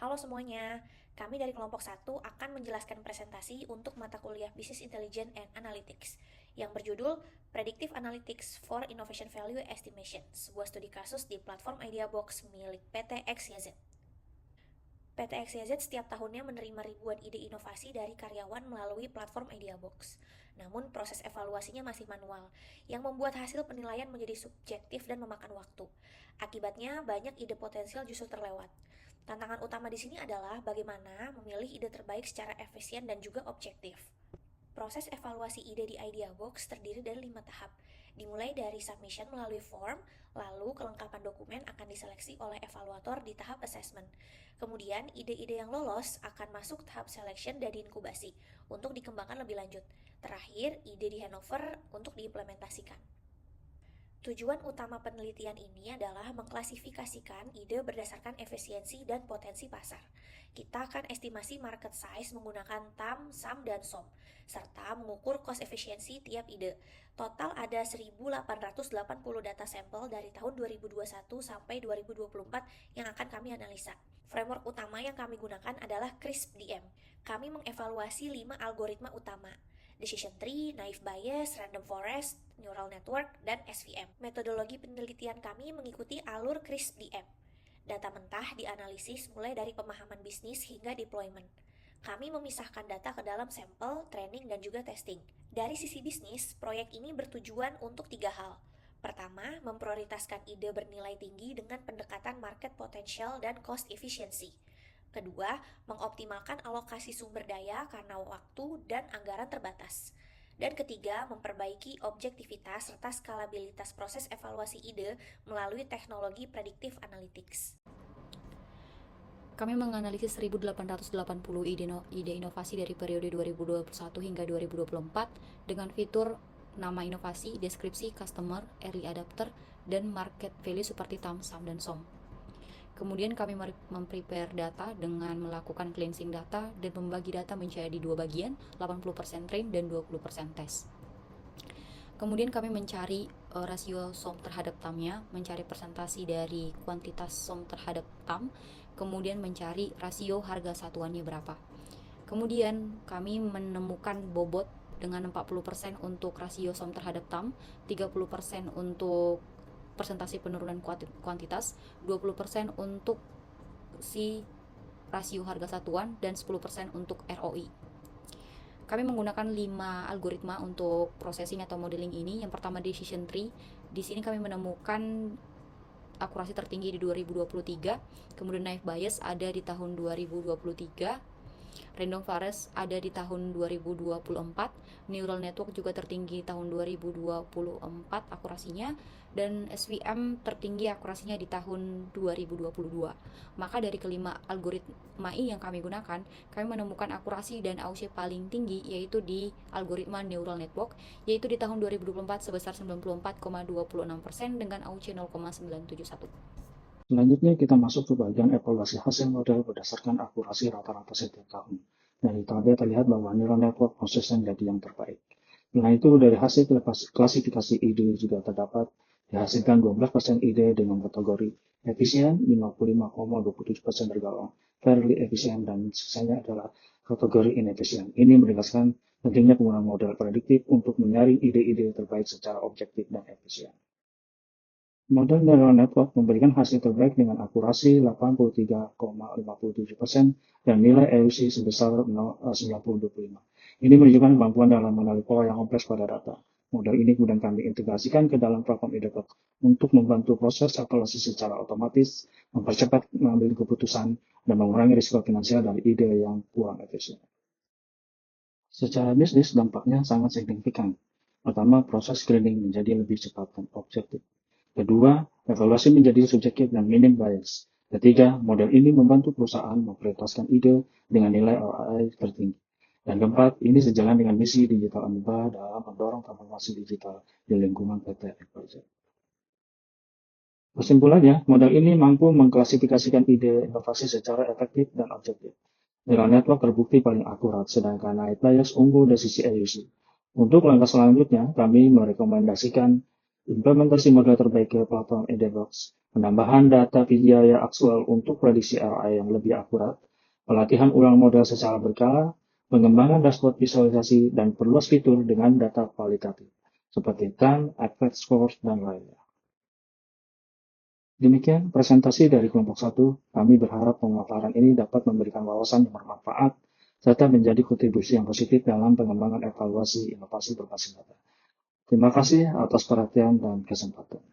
Halo semuanya, kami dari kelompok 1 akan menjelaskan presentasi untuk mata kuliah Business Intelligence and Analytics yang berjudul Predictive Analytics for Innovation Value Estimation, sebuah studi kasus di platform IdeaBox milik PT XYZ. PT XYZ setiap tahunnya menerima ribuan ide inovasi dari karyawan melalui platform IdeaBox. Namun proses evaluasinya masih manual, yang membuat hasil penilaian menjadi subjektif dan memakan waktu. Akibatnya banyak ide potensial justru terlewat. Tantangan utama di sini adalah bagaimana memilih ide terbaik secara efisien dan juga objektif. Proses evaluasi ide di IdeaBox terdiri dari 5 tahap, dimulai dari submission melalui form, lalu kelengkapan dokumen akan diseleksi oleh evaluator di tahap assessment. Kemudian, ide-ide yang lolos akan masuk tahap selection dan diinkubasi untuk dikembangkan lebih lanjut. Terakhir, ide di handover untuk diimplementasikan. Tujuan utama penelitian ini adalah mengklasifikasikan ide berdasarkan efisiensi dan potensi pasar. Kita akan estimasi market size menggunakan TAM, SAM, dan SOM, serta mengukur cost efisiensi tiap ide. Total ada 1.880 data sampel dari tahun 2021 sampai 2024 yang akan kami analisa. Framework utama yang kami gunakan adalah CRISP-DM. Kami mengevaluasi 5 algoritma utama: Decision Tree, Naive Bayes, Random Forest, Neural Network, dan SVM. Metodologi penelitian kami mengikuti alur CRISP-DM. Data mentah dianalisis mulai dari pemahaman bisnis hingga deployment. Kami memisahkan data ke dalam sampel, training, dan juga testing. Dari sisi bisnis, proyek ini bertujuan untuk 3 hal. Pertama, memprioritaskan ide bernilai tinggi dengan pendekatan market potential dan cost efficiency. Kedua, mengoptimalkan alokasi sumber daya karena waktu dan anggaran terbatas. Dan ketiga, memperbaiki objektivitas serta skalabilitas proses evaluasi ide melalui teknologi predictive analytics. Kami menganalisis 1.880 ide inovasi dari periode 2021 hingga 2024 dengan fitur nama inovasi, deskripsi, customer, early adopter, dan market value seperti TAM, SAM, dan SOM. Kemudian kami memprepare data dengan melakukan cleansing data dan membagi data menjadi 2 bagian, 80% train dan 20% test. Kemudian kami mencari rasio SOM terhadap TAM-nya, mencari presentasi dari kuantitas SOM terhadap TAM, kemudian mencari rasio harga satuannya berapa. Kemudian kami menemukan bobot dengan 40% untuk rasio SOM terhadap TAM, 30% untuk persentase penurunan kuantitas, 20% untuk si rasio harga satuan, dan 10% untuk ROI. Kami menggunakan 5 algoritma untuk processing atau modeling ini. Yang pertama, decision tree. Di sini kami menemukan akurasi tertinggi di 2023, kemudian naive bayes ada di tahun 2023, Random Forest ada di tahun 2024, Neural Network juga tertinggi tahun 2024 akurasinya, dan SVM tertinggi akurasinya di tahun 2022. Maka dari kelima algoritma ini yang kami gunakan, kami menemukan akurasi dan AUC paling tinggi yaitu di algoritma Neural Network, yaitu di tahun 2024 sebesar 94,26% dengan AUC 0,971. Selanjutnya kita masuk ke bagian evaluasi hasil model berdasarkan akurasi rata-rata setiap tahun. Dari tabel terlihat bahwa neural network konsisten jadi yang terbaik. Selain itu, dari hasil klasifikasi ide juga terdapat dihasilkan 12% ide dengan kategori efisien, 55,27% tergolong fairly efisien, dan sisanya adalah kategori inefisien. Ini menegaskan pentingnya penggunaan model prediktif untuk menyaring ide-ide terbaik secara objektif dan efisien. Model neural network memberikan hasil terbaik dengan akurasi 83,57% dan nilai AUC sebesar 925. Ini menunjukkan kemampuan dalam mengenali pola yang kompleks pada data. Model ini kemudian kami integrasikan ke dalam platform IdeaBox untuk membantu proses evaluasi secara otomatis, mempercepat mengambil keputusan, dan mengurangi risiko finansial dari ide yang kurang efisien. Secara bisnis, dampaknya sangat signifikan. Pertama, proses screening menjadi lebih cepat dan objektif. Kedua, evaluasi menjadi subjektif dan minim bias. Ketiga, model ini membantu perusahaan memprioritaskan ide dengan nilai ROI tertinggi. Dan keempat, ini sejalan dengan misi Digital Amoeba dalam mendorong transformasi digital di lingkungan PT XYZ. Kesimpulannya, model ini mampu mengklasifikasikan ide inovasi secara efektif dan objektif. Neural network terbukti paling akurat, sedangkan naive bayes unggul dari sisi AUC. Untuk langkah selanjutnya, kami merekomendasikan implementasi model terbaik ke platform EDBox, penambahan data biaya aktual untuk prediksi ROI yang lebih akurat, pelatihan ulang model secara berkala, pengembangan dashboard visualisasi, dan perluas fitur dengan data kualitatif, seperti TAN, Advanced Scores, dan lainnya. Demikian presentasi dari kelompok 1. Kami berharap pemaparan ini dapat memberikan wawasan yang bermanfaat serta menjadi kontribusi yang positif dalam pengembangan evaluasi inovasi berbasis data. Terima kasih atas perhatian dan kesempatan.